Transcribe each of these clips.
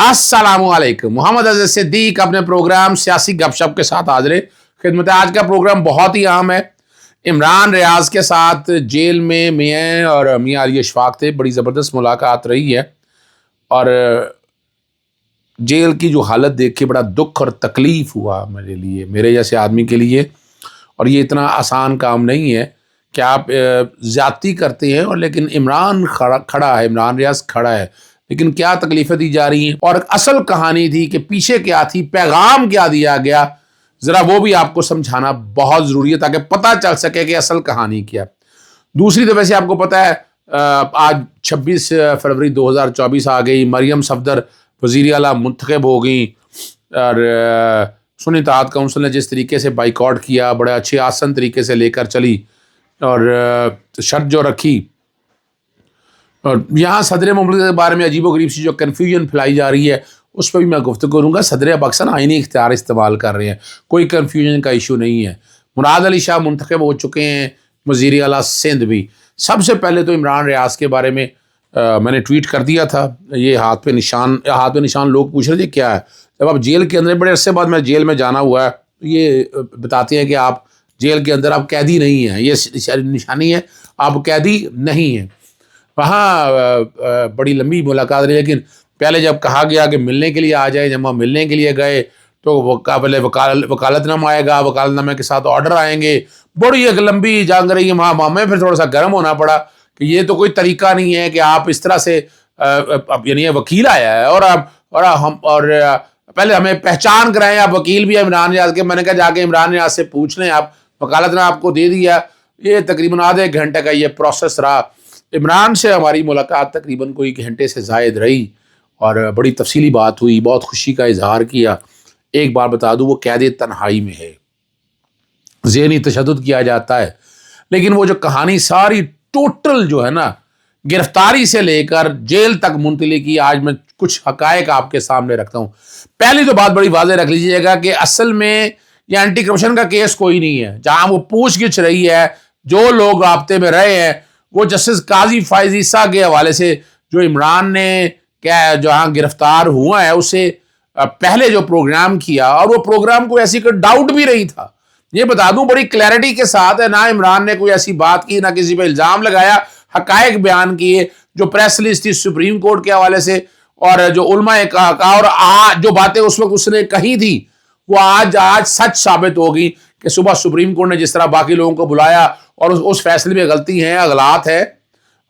अस्सलामुअलैकुम। मोहम्मद अज़ीज़ सिद्दीक अपने प्रोग्राम सियासी गपशप के साथ हाजिर है खिदमत। आज का प्रोग्राम बहुत ही अहम है। इमरान रियाज के साथ जेल में मैं और मियां अली अशफाक थे, बड़ी ज़बरदस्त मुलाकात रही है और जेल की जो हालत देख के बड़ा दुख और तकलीफ़ हुआ मेरे लिए, मेरे जैसे आदमी के लिए। और ये इतना आसान काम नहीं है कि आप ज़्यादती करते हैं और लेकिन इमरान खड़ा है, इमरान रियाज खड़ा है, लेकिन क्या तकलीफ़ें दी जा रही हैं और असल कहानी थी कि पीछे क्या थी, पैगाम क्या दिया गया, ज़रा वो भी आपको समझाना बहुत ज़रूरी है ताकि पता चल सके कि असल कहानी क्या। दूसरी तो वैसे आपको पता है आज 26 फरवरी 2024 आ गई, मरियम सफदर वज़ीर आला मुंतखब हो गई और सुन्नी इत्तेहाद काउंसिल ने जिस तरीके से बाइकआउट किया, बड़े अच्छे आसन तरीके से लेकर चली और शर्त जो रखी। और यहाँ सदर मुमलिकत के बारे में अजीब व गरीब सी जो कन्फ्यूजन फैलाई जा रही है उस पर भी मैं गुफ्तगू करूँगा। सदर अब अक्सर आइनी इख्तियार इस्तेमाल कर रहे हैं, कोई कन्फ्यूजन का इशू नहीं है। मुराद अली शाह मुंतखब हो चुके हैं, वज़ीर आला सिंध भी। सबसे पहले तो इमरान रियाज के बारे में मैंने ट्वीट कर दिया था, ये हाथ पे निशान लोग पूछ रहे थे क्या है। जब आप जेल के अंदर, बड़े अरसे बाद मैं जेल में जाना हुआ है, तो ये बताते हैं कि आप जेल के अंदर आप कैदी नहीं हैं, ये निशानी है, आप कैदी नहीं हैं। वहाँ बड़ी लंबी मुलाकात रही, लेकिन पहले जब कहा गया कि मिलने के लिए आ जाए, जब हम मिलने के लिए गए तो पहले वकालतनामा आएगा, वकालतनामे के साथ ऑर्डर आएंगे, बड़ी एक लंबी जंग रही है। वहाँ में फिर थोड़ा सा गर्म होना पड़ा कि ये तो कोई तरीका नहीं है कि आप इस तरह से यानी वकील आया है और पहले हमें पहचान कराएं, आप वकील भी है इमरान रियाज के। मैंने कहा जाके इमरान रियाज से पूछ लें, आप वकालतनामा आपको दे दिया। ये तकरीबन आधे घंटे का ये प्रोसेस रहा। इमरान से हमारी मुलाकात तकरीबन कोई घंटे से ज़ायद रही और बड़ी तफसीली बात हुई, बहुत खुशी का इजहार किया। एक बार बता दूँ, वो कैद तन्हाई में है, ज़हनी तशद्दुद किया जाता है, लेकिन वो जो कहानी सारी टोटल जो है ना, गिरफ्तारी से लेकर जेल तक मुंतली की, आज मैं कुछ हकायक आपके सामने रखता हूँ। पहली तो बात बड़ी वाज़ेह रख लीजिएगा कि असल में ये एंटी करप्शन का केस कोई नहीं है। जहाँ वो पूछगिछ रही है, जो लोग राब्ते में रहे हैं, वो जस्टिस काजी फायज ईसा के हवाले से जो इमरान ने क्या जहाँ गिरफ्तार हुआ है उसे पहले जो प्रोग्राम किया, और वो प्रोग्राम को ऐसी कोई डाउट भी नहीं था। ये बता दूं बड़ी क्लैरिटी के साथ है, ना इमरान ने कोई ऐसी बात की, ना किसी पे इल्ज़ाम लगाया, हकायक बयान किए। जो प्रेस लिस्ट थी सुप्रीम कोर्ट के हवाले से और जो उलमा का और जो बातें उस वक्त उसने कही थी वो आज सच साबित हो गई कि सुबह सुप्रीम कोर्ट ने जिस तरह बाकी लोगों को बुलाया और उस फैसले में गलती है, अगलात है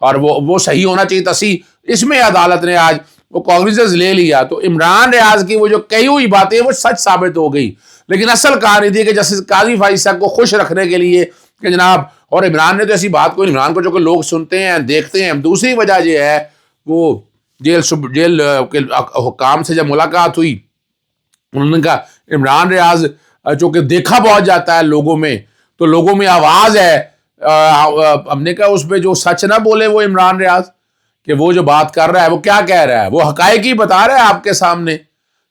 और वो सही होना चाहिए तसी, इसमें अदालत ने आज वो कॉग्निजेंस ले लिया। तो इमरान रियाज की वो जो कही हुई बातें वो सच साबित हो गई। लेकिन असल कहानी थी कि जस्टिस काजी फाइज साहब को खुश रखने के लिए कि जनाब, और इमरान ने तो ऐसी बात को, इमरान को जो कि लोग सुनते हैं देखते हैं। दूसरी वजह यह है, वो जेल के हुकाम से जब मुलाकात हुई, उन्होंने कहा इमरान रियाज जो कि देखा बहुत जाता है लोगों में, तो लोगों में आवाज़ है। हमने कहा उस पर जो सच ना बोले वो इमरान रियाज, कि वो जो बात कर रहा है वो क्या कह रहा है, वो हकायक ही बता रहा है आपके सामने,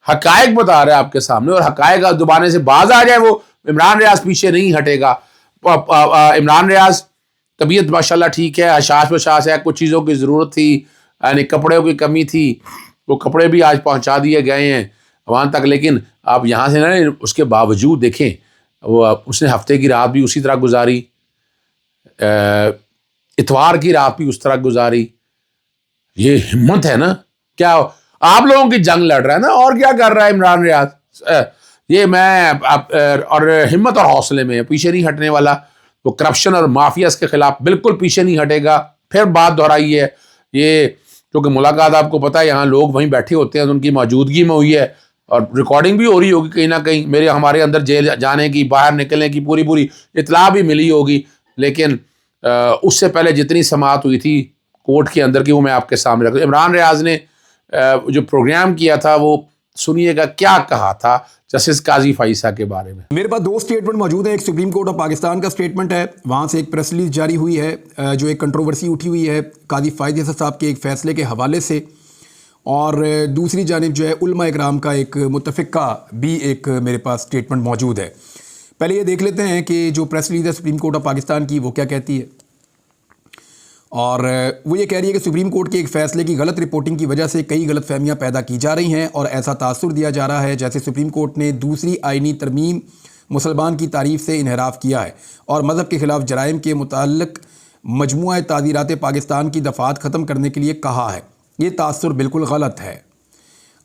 हकायक बता रहा है आपके सामने, और हकायक दुबाने से बाज आ जाए वो इमरान रियाज पीछे नहीं हटेगा। इमरान रियाज तबीयत माशाल्लाह ठीक है, हशाश वशाश है, कुछ चीज़ों की ज़रूरत थी, यानी कपड़ों की कमी थी, वो कपड़े भी आज पहुंचा दिए गए हैं वहाँ तक। लेकिन आप यहाँ से ना, उसके बावजूद देखें वो उसने हफ्ते की रात भी उसी तरह गुजारी, इतवार की रात भी उस तरह गुजारी। ये हिम्मत है ना, क्या आप लोगों की जंग लड़ रहा है ना, और क्या कर रहा है इमरान रियाज। ये मैं और हिम्मत और हौसले में पीछे नहीं हटने वाला। वो करप्शन और माफियाज के खिलाफ बिल्कुल पीछे नहीं हटेगा। फिर बात दोहराई है ये, क्योंकि मुलाकात आपको पता है यहाँ लोग वहीं बैठे होते हैं, तो उनकी मौजूदगी में हुई है और रिकॉर्डिंग भी हो रही होगी कहीं ना कहीं। हमारे अंदर जेल जाने की, बाहर निकलने की पूरी इतला भी मिली होगी। लेकिन उससे पहले जितनी समाअत हुई थी कोर्ट के अंदर की, वो मैं आपके सामने रखूँ। इमरान रियाज ने जो प्रोग्राम किया था वो सुनिएगा क्या कहा था जस्टिस काजी फाइसा के बारे में। मेरे पास दो स्टेटमेंट मौजूद हैं। एक सुप्रीम कोर्ट ऑफ पाकिस्तान का स्टेटमेंट है, वहाँ से एक प्रेस रिलीज जारी हुई है जो एक कंट्रोवर्सी उठी हुई है काजी फाइज साहब के एक फ़ैसले के हवाले से, और दूसरी जानिब जो है उलमा इकराम का एक मुतफ़िक़ा भी एक मेरे पास स्टेटमेंट मौजूद है। पहले ये देख लेते हैं कि जो प्रेस रिलीज है सुप्रीम कोर्ट ऑफ पाकिस्तान की वो क्या कहती है। और वो ये कह रही है कि सुप्रीम कोर्ट के एक फ़ैसले की गलत रिपोर्टिंग की वजह से कई गलतफहमियां पैदा की जा रही हैं और ऐसा तासुर दिया जा रहा है जैसे सुप्रीम कोर्ट ने दूसरी आइनी तरमीम मुसलमान की तारीफ से इनहराफ किया है और मज़हब के ख़िलाफ़ जराइम के मुताल्लिक़ मजमुआ ताज़ीरात पाकिस्तान की दफ़ात ख़त्म करने के लिए कहा है। ये तासुर बिल्कुल गलत है।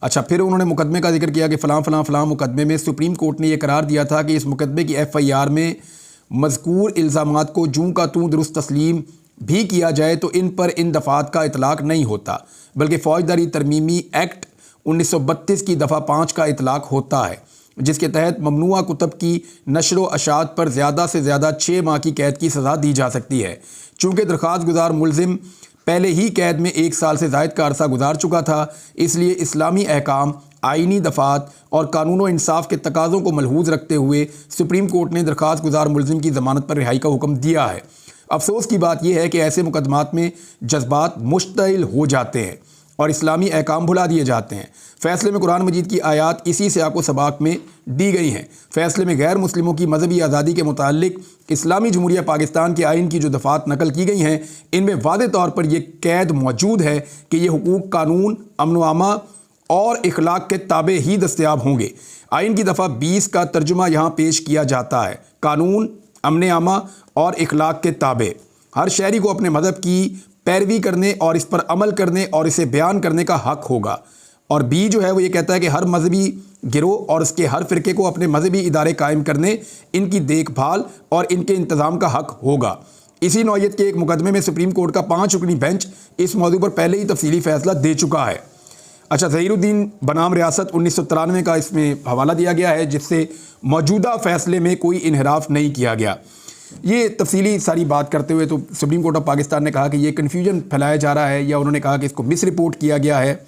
अच्छा, फिर उन्होंने मुकदमे का जिक्र किया कि फ़लाँ मुकदमे में सुप्रीम कोर्ट ने यह करार दिया था कि इस मुकदमे की FIR में मज़कूर इल्ज़ामात को जूं का तूं दुरुस्त तस्लीम भी किया जाए तो इन पर इन दफ़ात का इतलाक़ नहीं होता, बल्कि फ़ौजदारी तरमीमी एक्ट 1932 की दफ़ा 5 का इतलाक़ होता है, जिसके तहत ममनुआ कुतब की नशर व अशात पर ज़्यादा से ज़्यादा 6 माह की कैद की सज़ा दी जा सकती है। चूँकि दरख्वास्त गुजार मुलजिम पहले ही कैद में 1 साल से ज़ायद का अरसा गुजार चुका था, इसलिए इस्लामी अहकाम, आइनी दफ़ात और कानून व इंसाफ के तकाज़ों को मलहूज़ रखते हुए सुप्रीम कोर्ट ने दरख्वास्त गुजार मुलजिम की ज़मानत पर रिहाई का हुक्म दिया है। अफसोस की बात यह है कि ऐसे मुकदमात में जज्बात मुश्तइल हो जाते हैं और इस्लामी अहकाम भुला दिए जाते हैं। फ़ैसले में कुरान मजीद की आयात इसी सियाक़ो सबाक़ में दी गई हैं। फ़ैसले में गैर मुस्लिमों की मजहबी आज़ादी के मुताल्लिक़ इस्लामी जमहूरिया पाकिस्तान के आइन की जो दफ़ात नकल की गई हैं, इनमें वाज़ेह तौर पर यह कैद मौजूद है कि ये हुकूक कानून, अमन व अमा और इखलाक के ताबे ही दस्तयाब होंगे। आइन की दफ़ा 20 का तर्जुमा यहाँ पेश किया जाता है। कानून, अमन आमा और इखलाक के ताबे। हर शहरी को अपने मज़हब की पैरवी करने और इस पर अमल करने और इसे बयान करने का हक़ होगा। और बी जो है वो ये कहता है कि हर मजहबी गिरोह और उसके हर फ़िरके को अपने मजहबी इदारे कायम करने, इनकी देखभाल और इनके इंतज़ाम का हक़ होगा। इसी नौयत के एक मुकदमे में सुप्रीम कोर्ट का 5 रुकनी बेंच इस मौजू पर पहले ही तफसीली फ़ैसला दे चुका है। अच्छा, ज़हीरुद्दीन बनाम रियासत 1993 का इसमें हवाला दिया गया है, जिससे मौजूदा फ़ैसले में कोई इन्हराफ नहीं किया गया। ये तफसीली सारी बात करते हुए तो सुप्रीम कोर्ट ऑफ पाकिस्तान ने कहा कि ये कन्फ्यूजन फैलाया जा रहा है, या उन्होंने कहा कि इसको मिस रिपोर्ट किया गया है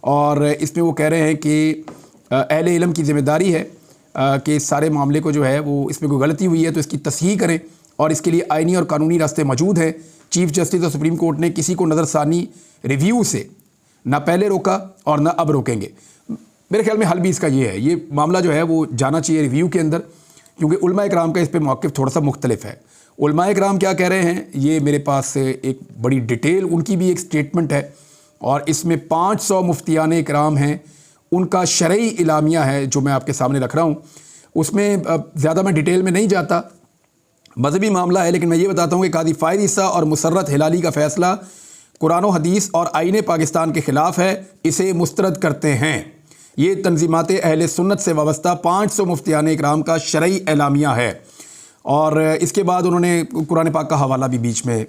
और इसमें वो कह रहे हैं कि अहले इल्म की ज़िम्मेदारी है कि सारे मामले को जो है वो इसमें कोई गलती हुई है तो इसकी तस्हीह करें और इसके लिए आइनी और कानूनी रास्ते मौजूद हैं। चीफ जस्टिस और सुप्रीम कोर्ट ने किसी को नज़रसानी रिव्यू से ना पहले रोका और ना अब रोकेंगे। मेरे ख्याल में हल भी इसका ये है, ये मामला जो है वो जाना चाहिए रिव्यू के अंदर, क्योंकि उलमा इकराम का इस पर मौक़िफ़ थोड़ा सा मुख्तलिफ है। उलमा इकराम क्या कह रहे हैं, ये मेरे पास एक बड़ी डिटेल उनकी भी एक स्टेटमेंट है और इसमें 500 मुफ्तियान इकराम हैं, उनका शरई इलामिया है जो मैं आपके सामने रख रहा हूँ। उसमें ज़्यादा मैं डिटेल में नहीं जाता, मजहबी मामला है, लेकिन मैं ये बताता हूँ कि कादी फ़ायद ईसा और मुसर्रत हिलाली का फ़ैसला कुरान व हदीस और आईने पाकिस्तान के ख़िलाफ़ है, इसे मुस्तरद करते हैं। ये तंजीमात अहले सुन्नत से वाबस्ता 500 मुफ्तियान इकराम का शरई एलामिया है। और इसके बाद उन्होंने कुरान पाक का हवाला भी बीच में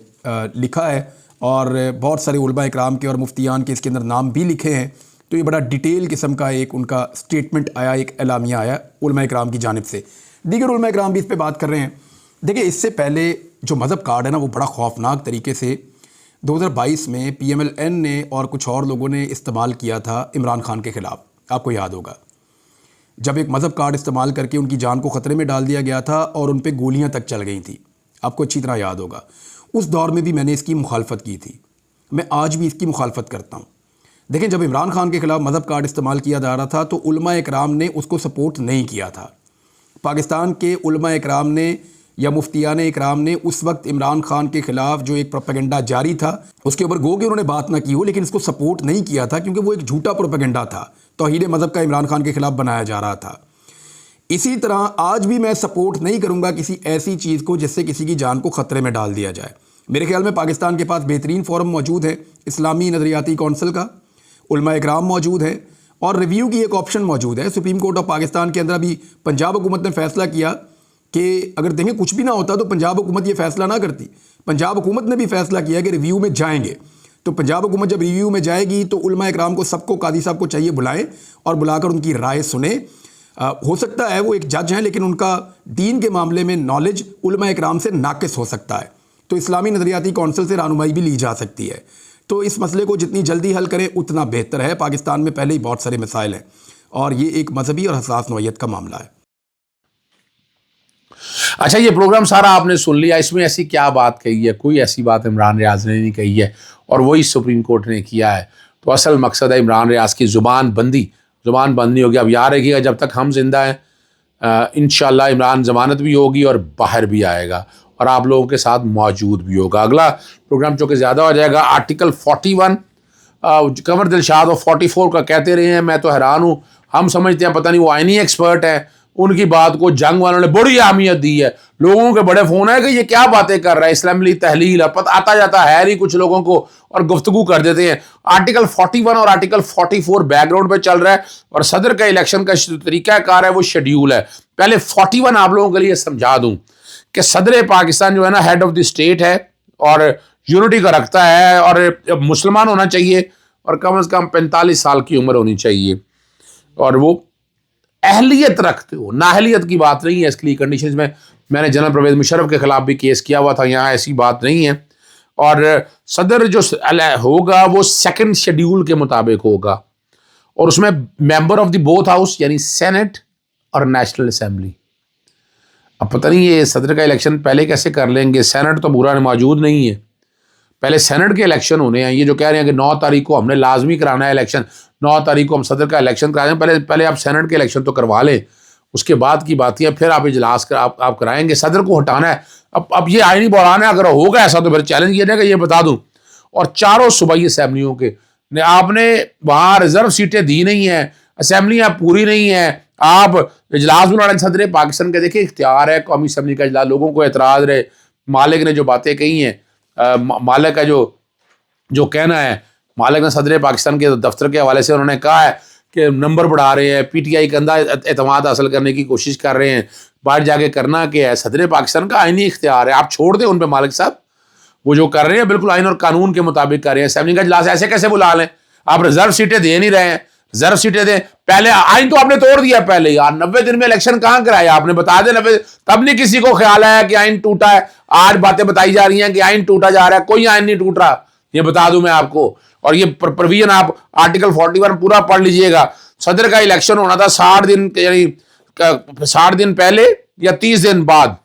लिखा है और बहुत सारे उलमा इकराम के और मुफ्तियान के इसके अंदर नाम भी लिखे हैं। तो ये बड़ा डिटेल किस्म का एक उनका स्टेटमेंट आया, एक एलामिया आया उलमा इकराम की जानिब से। दीगर उलमा इकराम भी इस पर बात कर रहे हैं। देखिए, इससे पहले जो मज़हब कार्ड है ना, वो बड़ा खौफनाक तरीके से 2022 में PMLN ने और कुछ और लोगों ने इस्तेमाल किया था इमरान खान के ख़िलाफ़। आपको याद होगा जब एक मज़हब कार्ड इस्तेमाल करके उनकी जान को ख़तरे में डाल दिया गया था और उन पर गोलियाँ तक चल गई थी। आपको अच्छी तरह याद होगा, उस दौर में भी मैंने इसकी मुखालफत की थी। मैं आज भी इसकी मुखालफत करता हूँ। देखें, जब इमरान खान के ख़िलाफ़ मज़हब कार्ड इस्तेमाल किया जा रहा था तो उलमा इकराम ने उसको सपोर्ट नहीं किया था। पाकिस्तान के उलमा इकराम ने या मुफ्तियान इकराम ने उस वक्त इमरान खान के ख़िलाफ़ जो एक प्रोपेगेंडा जारी था उसके ऊपर गो कि उन्होंने बात ना की हो, लेकिन इसको सपोर्ट नहीं किया था क्योंकि वो एक झूठा प्रोपेगेंडा था, तौहीद मज़हब का इमरान खान के ख़िलाफ़ बनाया जा रहा था। इसी तरह आज भी मैं सपोर्ट नहीं करूँगा किसी ऐसी चीज़ को जिससे किसी की जान को ख़तरे में डाल दिया जाए। मेरे ख्याल में पाकिस्तान के पास बेहतरीन फोरम मौजूद है, इस्लामी नज़रियाती कौंसिल का, उलमा इकराम मौजूद है और रिव्यू की एक ऑप्शन मौजूद है। सुप्रीम कोर्ट ऑफ पाकिस्तान के अंदर अभी पंजाब हुकूमत ने फ़ैसला किया कि अगर देखें कुछ भी ना होता तो पंजाब हुकूमत ये फ़ैसला ना करती। पंजाब हुकूमत ने भी फ़ैसला किया कि रिव्यू में जाएंगे। तो पंजाब हुकूमत जब रिव्यू में जाएगी तो उलमा इकराम को सबको कादी साहब को चाहिए बुलाएं और बुलाकर उनकी राय सुने। हो सकता है वो एक जज हैं लेकिन उनका दीन के मामले में नॉलेज उलमा इकराम से नाकिस हो सकता है, तो इस्लामी नज़रियाती कौंसिल से रहनुमाई भी ली जा सकती है। तो इस मसले को जितनी जल्दी हल करें उतना बेहतर है। पाकिस्तान में पहले ही बहुत सारे मसाइल हैं और ये एक मजहबी और हसास नौयत का मामला है। अच्छा, ये प्रोग्राम सारा आपने सुन लिया, इसमें ऐसी क्या बात कही है? कोई ऐसी बात इमरान रियाज ने नहीं कही है और वही सुप्रीम कोर्ट ने किया है। तो असल मकसद है इमरान रियाज की ज़ुबान बंदी होगी। अब याद रखिएगा, जब तक हम जिंदा हैं इंशाअल्लाह इमरान ज़मानत भी होगी और बाहर भी आएगा। और और आप लोगों के साथ मौजूद भी होगा। अगला प्रोग्राम चूँकि ज़्यादा हो जाएगा, आर्टिकल 41 कमर दिलशाद और 44 का कहते रहे हैं। मैं तो हैरान हूँ, हम समझते हैं पता नहीं वो आईनी एक्सपर्ट हैं, उनकी बात को जंग वालों ने बड़ी अहमियत दी है। लोगों के बड़े फ़ोन है कि ये क्या बातें कर रहा है, इस्लामी तहलील है, पता आता जाता है नहीं कुछ लोगों को, और गुफ्तगू कर देते हैं। आर्टिकल 41 और आर्टिकल 44 बैकग्राउंड पे चल रहा है, और सदर का इलेक्शन का तरीक़ाकार है वो शेड्यूल है। पहले 41 आप लोगों के लिए समझा दूँ कि सदर पाकिस्तान जो है ना, हेड ऑफ द स्टेट है और यूनिटी का रखता है, और मुसलमान होना चाहिए और कम से कम 45 साल की उम्र होनी चाहिए, और वो अहलियत रखते हो, नाअहलियत की बात नहीं है। इसके लिए कंडीशंस में मैंने जनरल परवेज़ मुशर्रफ के खिलाफ भी केस किया हुआ था, यहाँ ऐसी बात नहीं है। और सदर जो होगा वो सेकंड शेड्यूल के मुताबिक होगा, और उसमें member of the both house यानी सेनेट और नेशनल असेंबली। अब पता नहीं ये सदर का इलेक्शन पहले कैसे कर लेंगे, सेनेट तो पूरा मौजूद नहीं है, पहले सेनेट के इलेक्शन होने हैं। ये जो कह रहे हैं कि 9 तारीख को हमने लाजमी कराना है इलेक्शन, 9 तारीख को हम सदर का इलेक्शन करा दें, पहले आप सेनेट के इलेक्शन तो करवा लें, उसके बाद की बात है, फिर आप इजलास आप कराएंगे। सदर को हटाना है। अब ये आईनी बहरान है, अगर होगा ऐसा तो फिर चैलेंज ये रहेगा, ये बता दूं। और चारों सूबाई असम्बलियों के आपने वहाँ रिजर्व सीटें दी नहीं हैं, असम्बलियाँ पूरी नहीं हैं, आप इजलास बुलाने सदर पाकिस्तान के देखिए इख्तियार है कौमी असम्बली का इजलास, लोगों को एतराज़ रहे। मालिक ने जो बातें कही हैं, मालिक का जो कहना है, मालिक ने सदर पाकिस्तान के दफ्तर के हवाले से उन्होंने कहा है कि नंबर बढ़ा रहे हैं, PTI के अंदर एतमाद हासिल करने की कोशिश कर रहे हैं, बाहर जाके करना क्या है। सदर पाकिस्तान का आईनी इख्तियार है, आप छोड़ दें उन पर। मालिक साहब वो जो कर रहे हैं बिल्कुल आइन और कानून के मुताबिक कर रहे हैं। असेंबली का इजलास ऐसे कैसे बुला लें, आप रिजर्व सीटें दे नहीं रहे हैं, रिजर्व सीटें दें। पहले आइन तो आपने तोड़ दिया पहले यार, 90 दिन में इलेक्शन कहाँ कराया आपने, बता दें 90, तब नहीं किसी को ख्याल आया कि आइन टूटा है। आज बातें बताई जा रही हैं कि आइन टूटा जा रहा है, कोई आइन नहीं टूट रहा, ये बता दूं मैं आपको। और ये प्रोविजन आप आर्टिकल 41 पूरा पढ़ लीजिएगा। सदर का इलेक्शन होना था 60 दिन, यानी 60 दिन पहले या 30 दिन बाद,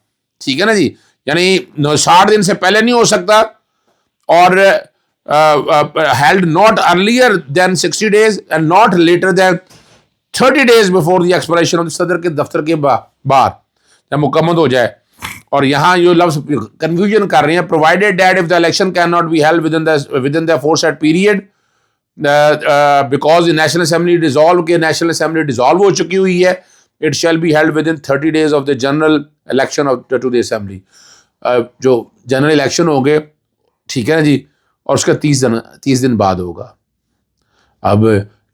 ठीक है ना जी, यानी 60 दिन से पहले नहीं हो सकता, और held not earlier than 60 days and not later than 30 days before the expiration of the सदर के दफ्तर के बाद जब मुकम्मल हो जाए। और यहाँ ये लफ्ज़ कन्फ्यूजन कर रहे हैं, provided that if the election can not be held within the aforesaid period because the national assembly dissolve, के नेशनल असेंबली डिसॉल्व हो चुकी हुई है, it shall be held within 30 days of the general election of to the assembly. जो general election होंगे, ठीक है ना जी, और उसका 30 दिन बाद होगा। अब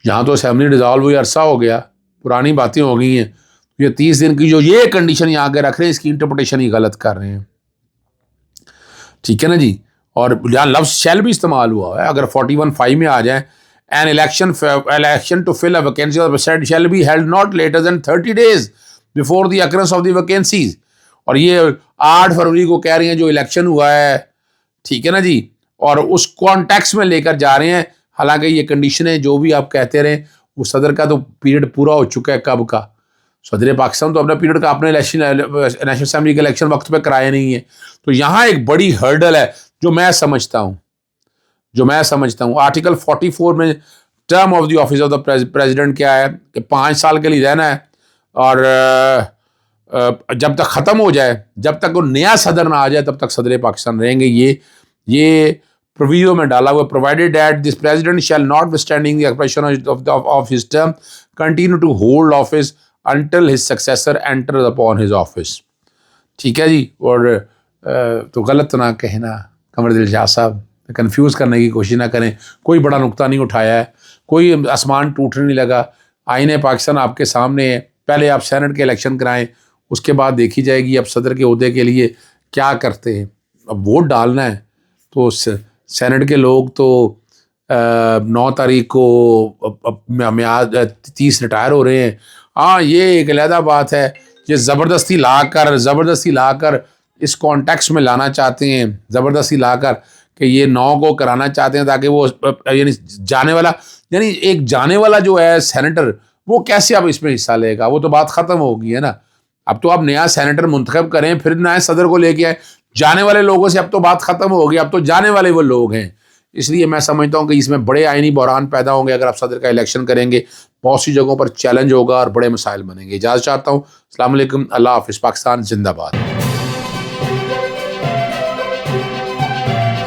यहाँ तो असेंबली डिसॉल्व हुई अरसा हो गया, पुरानी बातें हो गई हैं, ये 30 दिन की जो ये कंडीशन यहाँ के रख रहे हैं, इसकी इंटरप्रिटेशन ही गलत कर रहे हैं, ठीक है ना जी। और यहाँ लफ्ज़ शैल भी इस्तेमाल हुआ है। अगर 41(5) में आ जाए, an election to fill a vacancy of set shall be held not later than 30 days before the occurrence of the vacancies. और ये 8 फरवरी को कह रही हैं जो इलेक्शन हुआ है, ठीक है ना जी, और उस कॉन्टेक्स्ट में लेकर जा रहे हैं। हालांकि ये कंडीशनें जो भी आप कहते रहे, वो सदर का तो पीरियड पूरा हो चुका है कब का। सदर पाकिस्तान तो अपना पीरियड का अपने इलेक्शन नेशनल असेंबली के इलेक्शन वक्त पे कराए नहीं है। तो यहाँ एक बड़ी हर्डल है जो मैं समझता हूँ। आर्टिकल 44 में term of the office of the president क्या है कि 5 साल के लिए रहना है, और जब तक ख़त्म हो जाए, जब तक वो नया सदर ना आ जाए, तब तक सदर पाकिस्तान रहेंगे। ये प्रोविजो में डाला हुआ, provided that this president shall notwithstanding the expiration of his term continue to hold office until his successor enter upon his office, ठीक है जी। और तो गलत ना कहना कमर दिलशाद साहब, कंफ्यूज करने की कोशिश ना करें, कोई बड़ा नुक्ता नहीं उठाया है, कोई आसमान टूटने नहीं लगा। आईने पाकिस्तान आपके सामने है, पहले आप सेनेट के इलेक्शन कराएं, उसके बाद देखी जाएगी अब सदर के ओहदे के लिए क्या करते हैं। अब वोट डालना है तो सेनेट के लोग तो 9 तारीख को म्याद 30 रिटायर हो रहे हैं। हाँ, ये एक अलहदा बात है, ये ज़बरदस्ती लाकर इस कॉन्टेक्स्ट में लाना चाहते हैं, ज़बरदस्ती लाकर कि ये 9 को कराना चाहते हैं ताकि वो यानी एक जाने वाला जो है सेनेटर, वो कैसे अब इसमें हिस्सा लेगा, वो तो बात ख़त्म हो गई है ना। अब तो आप नया सेनेटर मुंतखब करें, फिर नए सदर को लेके आए। जाने वाले लोगों से अब तो बात ख़त्म हो गई, अब तो जाने वाले वो लोग हैं। इसलिए मैं समझता हूँ कि इसमें बड़े आइनी बहरान पैदा होंगे अगर आप सदर का इलेक्शन करेंगे, बहुत सी जगहों पर चैलेंज होगा और बड़े मसाइल बनेंगे। इजाज़त चाहता हूँ। अस्सलाम वालेकुम, अल्लाह हाफ़िज़, पाकिस्तान जिंदाबाद।